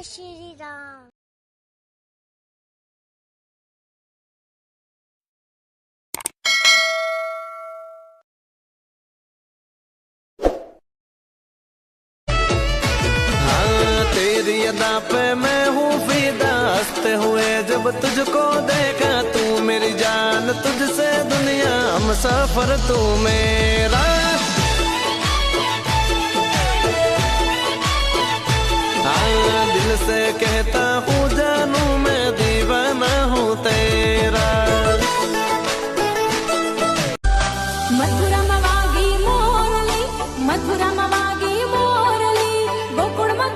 श्री राम। हाँ तेरी अदा पे मैं हूँ फिदा, हंसते हुए जब तुझको देखा, तू मेरी जान तुझसे दुनिया हम सफर तू मेरा। हाँ दिल से कहता हूँ जानू मैं दीवाना हूँ तेरा। मथुरा में वागी मोरली, मथुरा में वागी मोरली, गोकुळ में